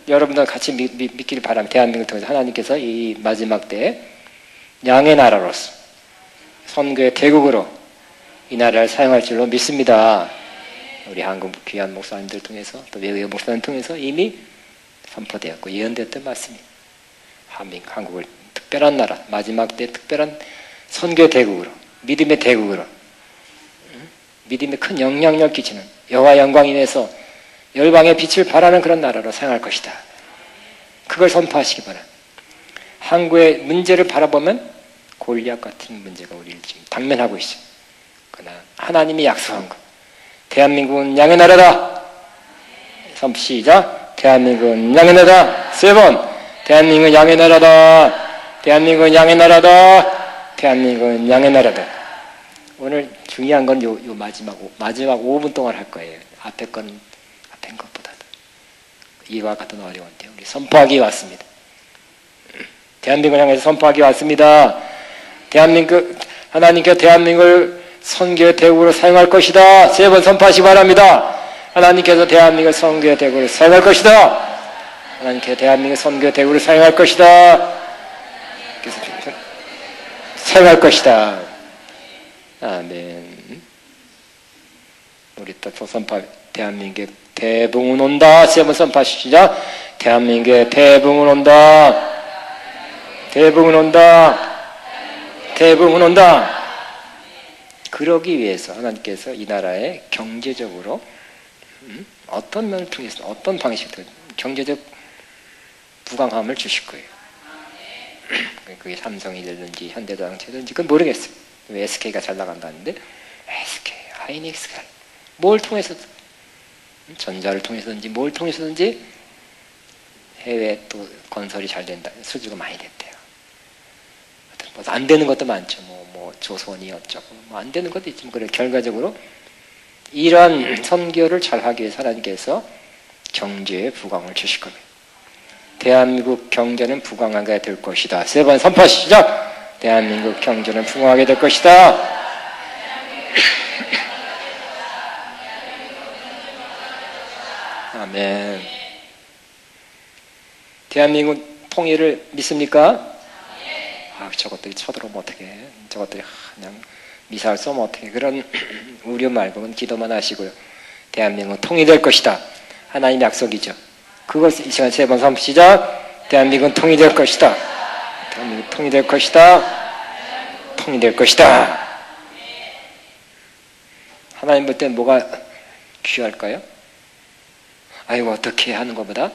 여러분들 같이 믿기를 바랍니다. 대한민국을 통해서 하나님께서 이 마지막 때에 양의 나라로서 선교의 대국으로 이 나라를 사용할 줄로 믿습니다. 우리 한국 귀한 목사님들 통해서 또 외국의 목사님들 통해서 이미 선포되었고 예언되었던 말씀입니다. 한국을 특별한 나라, 마지막 때 특별한 선교 대국으로, 믿음의 대국으로, 믿음의 큰 영향력 끼치는 여호와 영광 인해서 열방의 빛을 발하는 그런 나라로 사용할 것이다. 그걸 선포하시기 바랍니다. 한국의 문제를 바라보면 골리앗 같은 문제가 우리를 지금 당면하고 있어요. 그러나 하나님이 약속한 것, 대한민국은 양의 나라다. 시작. 대한민국은 양의 나라다. 3번. 대한민국은 양의 나라다. 대한민국은 양의 나라다. 대한민국은 양의 나라다. 오늘 중요한 건 요 마지막 5분 동안 할 거예요. 앞에 것보다도. 이와 같은 어려운데 우리 선포하기 왔습니다. 대한민국을 향해서 선포하기 왔습니다. 하나님께서 대한민국을 선교의 대국으로 사용할 것이다. 3번 선포하시기 바랍니다. 하나님께서 대한민국을 선교의 대국으로 사용할 것이다. 하나님께서 대한민국을 선교의 대국으로 사용할 것이다. 사용할 것이다. 아멘. 우리 또 선포, 대한민국의 대붕은 온다. 3번 선포하시죠. 대한민국의 대붕은 온다. 대붕은 온다. 대붕은 온다. 그러기 위해서 하나님께서 이 나라에 경제적으로 어떤 면을 통해서 어떤 방식으로 경제적 부강함을 주실 거예요. 그게 삼성이 되든지 현대자동차든지 그건 모르겠어요. 왜 SK가 잘 나간다는데 SK, 하이닉스가 뭘 통해서든 전자를 통해서든지 뭘 통해서든지 해외 또 건설이 잘 된다. 수주가 많이 됐대요. 뭐 안 되는 것도 많죠. 뭐 조선이 어쩌고 뭐 안 되는 것도 있지만 그래 결과적으로 이러한 선교를 잘 하기 위해서 하나님께서 경제의 부강을 주실 겁니다. 대한민국 경제는 부강하게 될 것이다. 세 번 선포 시작! 대한민국 경제는 부강하게 될 것이다. 아멘. 대한민국 통일을 믿습니까? 저것들이 쳐들어오면 어떡해. 저것들이 그냥 미사일 쏘면 어떡해. 그런 우려 말고는 기도만 하시고요. 대한민국은 통일될 것이다. 하나님의 약속이죠. 그것을 이 시간 세 번 선포 시작. 대한민국은 통일될 것이다. 대한민국 통일될 것이다. 통일될 것이다. 하나님 볼 땐 뭐가 귀할까요? 아이고 어떻게 하는 것보다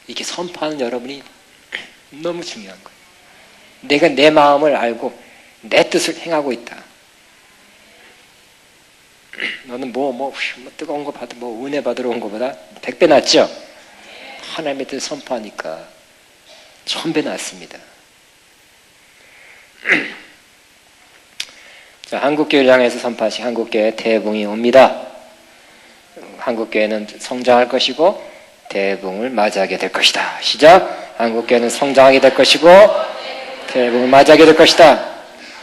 이렇게 선포하는 여러분이 너무 중요한 거예요. 내가 내 마음을 알고 내 뜻을 행하고 있다. 너는 뭐 뜨거운 거 받아 은혜 받으러 온 것보다 100배 낫죠? 하나님의 뜻을 선포하니까 1000배 낫습니다. 자, 한국교회를 향해서 선포하신 한국교회 대붕이 옵니다. 한국교회는 성장할 것이고 대붕을 맞이하게 될 것이다. 시작! 한국교회는 성장하게 될 것이고 대붕을 맞이하게 될 것이다.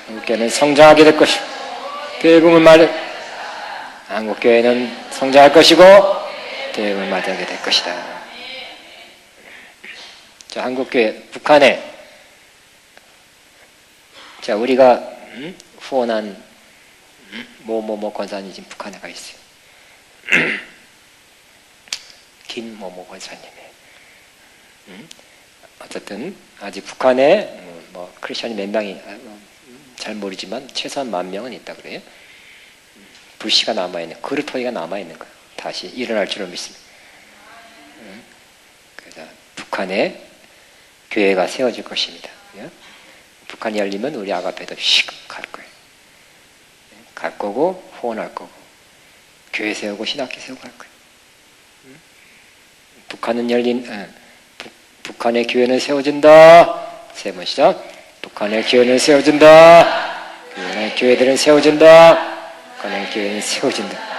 한국교회는 성장하게 될 것이고 대붕을 한국교회는 성장할 것이고 대붕을 맞이하게 될 것이다. 자, 한국교회 북한에 자 우리가 후원한 권사님 지금 북한에 가 있어요. 김모모 권사님이 어쨌든 아직 북한에 크리스천이 몇 명이 잘 모르지만 최소한 10,000명은 있다 그래요. 불씨가 남아있는 그루터기가 남아있는 거예요. 다시 일어날 줄을 믿습니다. 그래서 북한에 교회가 세워질 것입니다. 북한이 열리면 우리 아가페도 갈 거예요. 갈 거고 후원할 거고 교회 세우고 신학교 세우고 할 거예요. 북한은 북한의 교회는 세워진다. 세 번 시작. 북한의 교회는 세워진다. 북한의 교회들은 세워진다. 북한의 교회는 세워진다.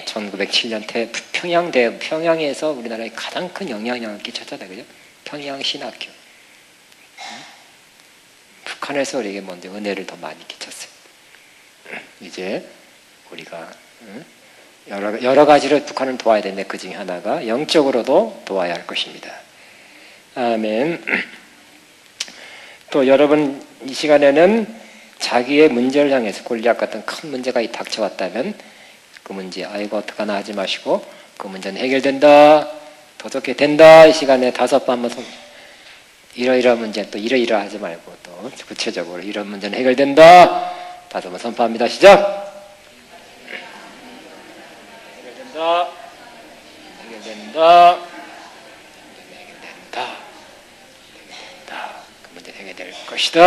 1907년 평양에서 우리나라에 가장 큰 영향력을 끼쳤잖아요. 그죠? 평양 신학교. 북한에서 우리에게 먼저 은혜를 더 많이 끼쳤어요. 이제 우리가 여러 가지로 북한을 도와야 되는데 그 중에 하나가 영적으로도 도와야 할 것입니다. 아멘. 또 여러분 이 시간에는 자기의 문제를 향해서 골리앗 같은 큰 문제가 닥쳐왔다면 그 문제 아이고 어떡하나 하지 마시고 그 문제는 해결된다. 어떻게 된다. 이 시간에 5번 한번 이러이러한 문제 또 이러이러하지 말고 또 구체적으로 이런 문제는 해결된다. 5번 선포합니다. 시작. 해결된다. 해결된다. 해결된다. 해결된다. 그 문제 해결될 것이다.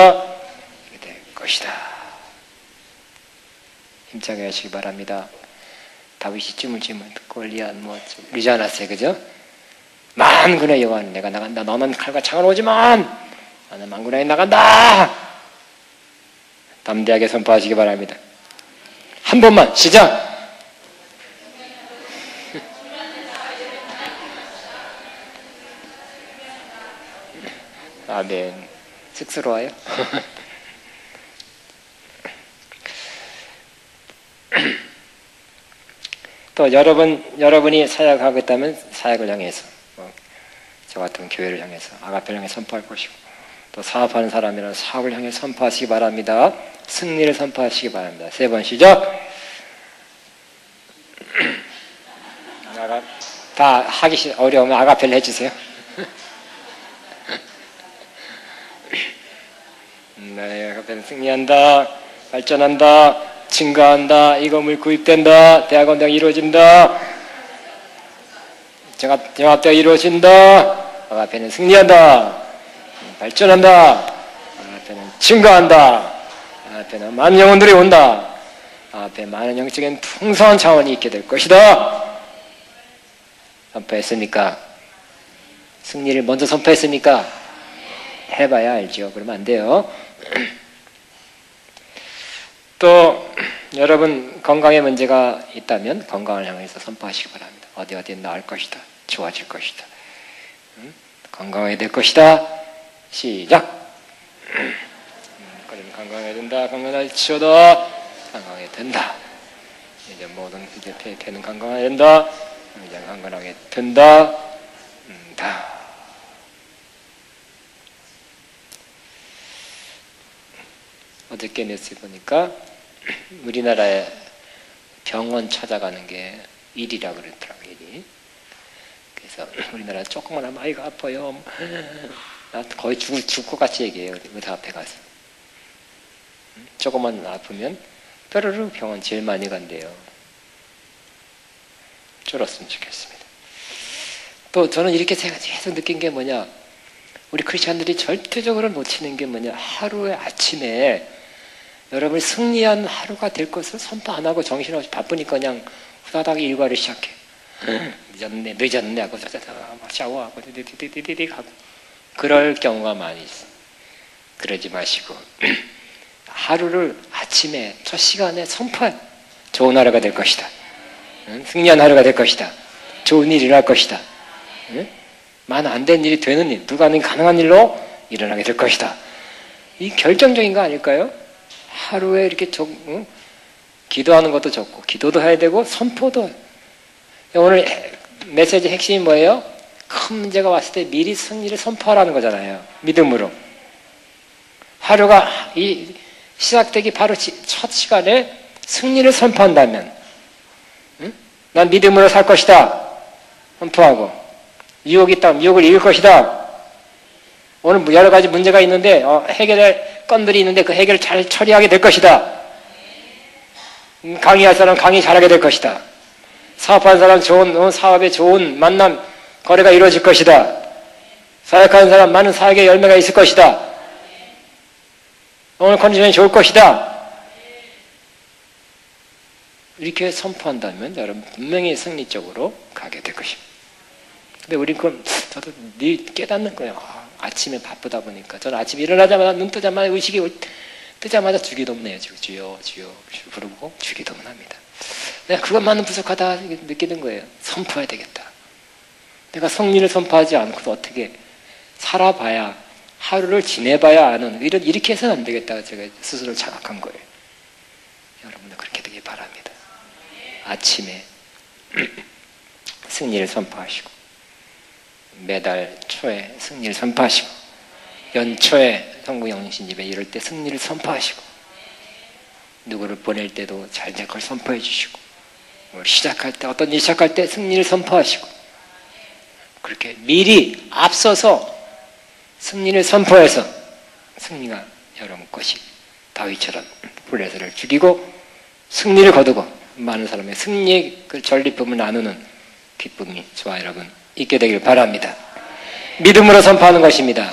해결될 것이다. 힘차게 하시기 바랍니다. 다윗이 춤을 추면 골리앗 그러지 않았어요. 그죠? 만군의 여호와는 내가 나간다. 너는 칼과 창을 오지만 나는 만군의 나간다. 담대하게 선포하시기 바랍니다. 한 번만 시작. 아멘. 쑥스러워요? 또 여러분이 사역하고 있다면 사역을 향해서 저 같은 교회를 향해서 아가페를 향해 선포할 것이고 또 사업하는 사람이라면 사업을 향해 선포하시기 바랍니다. 승리를 선포하시기 바랍니다. 3번 시작. 다 하기 어려우면 아가페를 해주세요. 네, 아가페는 승리한다. 발전한다. 증가한다. 이 건물 구입된다. 대학원대가 이루어진다. 정합대가 이루어진다. 앞에는 승리한다. 발전한다. 앞에는 증가한다. 앞에는 많은 영혼들이 온다. 앞에 많은 영적인 풍성한 차원이 있게 될 것이다. 선포했습니까? 승리를 먼저 선포했습니까? 해봐야 알죠. 그러면 안 돼요. 또 여러분 건강에 문제가 있다면 건강을 향해서 선포하시기 바랍니다. 어디 나을 것이다. 좋아질 것이다. 건강하게 될 것이다. 시작. 그럼 건강하게 된다. 건강하게 치워다. 건강하게 된다. 이제 모든 이제 폐는 건강하게 된다. 이제 건강하게 된다. 다. 어저께 뉴스 보니까 우리나라에 병원 찾아가는 게 일이라고 그랬더라고요. 일이. 그래서 우리나라 조금만 하면 아이가 아파요. 나 거의 죽을 것 같이 얘기해요. 의사 앞에 가서. 조금만 아프면 뾰로로 병원 제일 많이 간대요. 줄었으면 좋겠습니다. 또 저는 이렇게 계속 느낀 게 뭐냐. 우리 크리스찬들이 절대적으로 놓치는 게 뭐냐. 하루에 아침에 여러분이 승리한 하루가 될 것을 선포 안 하고 정신없이 바쁘니까 그냥 후다닥 일과를 시작해. 늦었네 하고 샤워하고 디디디디디 하고 그럴 경우가 많이 있어. 그러지 마시고 하루를 아침에 첫 시간에 선포해. 좋은 하루가 될 것이다. 승리한 하루가 될 것이다. 좋은 일이 일어날 것이다. 만 안 된 일이 되는 일, 불가능 가능한 일로 일어나게 될 것이다. 이 결정적인 거 아닐까요? 하루에 이렇게 기도하는 것도 좋고 기도도 해야 되고 선포도. 오늘 메시지 핵심이 뭐예요? 큰 문제가 왔을 때 미리 승리를 선포하라는 거잖아요. 믿음으로. 하루가 시작되기 바로 첫 시간에 승리를 선포한다면 난 믿음으로 살 것이다. 선포하고 유혹이 있다면 유혹을 이길 것이다. 오늘 여러 가지 문제가 있는데 해결할 건들이 있는데 그 해결을 잘 처리하게 될 것이다. 강의할 사람 강의 잘하게 될 것이다. 사업하는 사람 좋은 사업에 좋은 만남 거래가 이루어질 것이다. 사역하는 사람 많은 사역의 열매가 있을 것이다. 오늘 컨디션이 좋을 것이다. 이렇게 선포한다면 여러분 분명히 승리 쪽으로 가게 될 것입니다. 근데 우린 저도 늘 깨닫는 거예요. 아침에 바쁘다 보니까 저는 아침에 일어나자마자 눈 뜨자마자 의식이 뜨자마자 주기도문 해요. 주여 주여 부르고 주기도문 합니다. 내가 그것만은 부족하다 느끼는 거예요. 선포해야 되겠다. 내가 승리를 선포하지 않고도 어떻게 살아봐야 하루를 지내봐야 아는 이렇게 해서는 안 되겠다. 제가 스스로 자각한 거예요. 여러분도 그렇게 되길 바랍니다. 아침에 승리를 선포하시고 매달 초에 승리를 선포하시고 연초에 성구영신집에 이럴 때 승리를 선포하시고 누구를 보낼 때도 잘 될 걸 선포해 주시고 시작할 때 어떤 일 시작할 때 승리를 선포하시고 그렇게 미리 앞서서 승리를 선포해서 승리가 여러분 것이 다윗처럼 블레셋을 죽이고 승리를 거두고 많은 사람의 승리의 그 전리품을 나누는 기쁨이 저와 여러분 있게 되길 바랍니다. 믿음으로 선포하는 것입니다.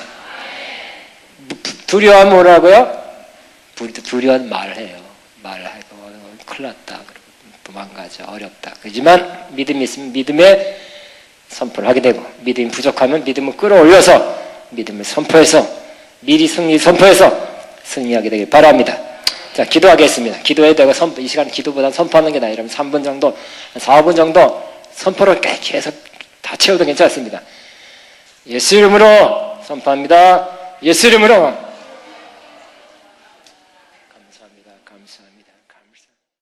두려워하면 뭐라고요? 두려워하면 말해요. 말하고 큰일 났다. 도망가자. 어렵다. 그렇지만 믿음이 있으면 믿음의 선포를 하게 되고 믿음이 부족하면 믿음을 끌어올려서 믿음을 선포해서 미리 승리 선포해서 승리하게 되길 바랍니다. 자, 기도하겠습니다. 기도해야 되고 이 시간 기도보다 선포하는 게 나아요. 여러분 3분 정도, 4, 5분 정도 선포를 계속 다 채워도 괜찮습니다. 예수 이름으로 선포합니다. 예수 이름으로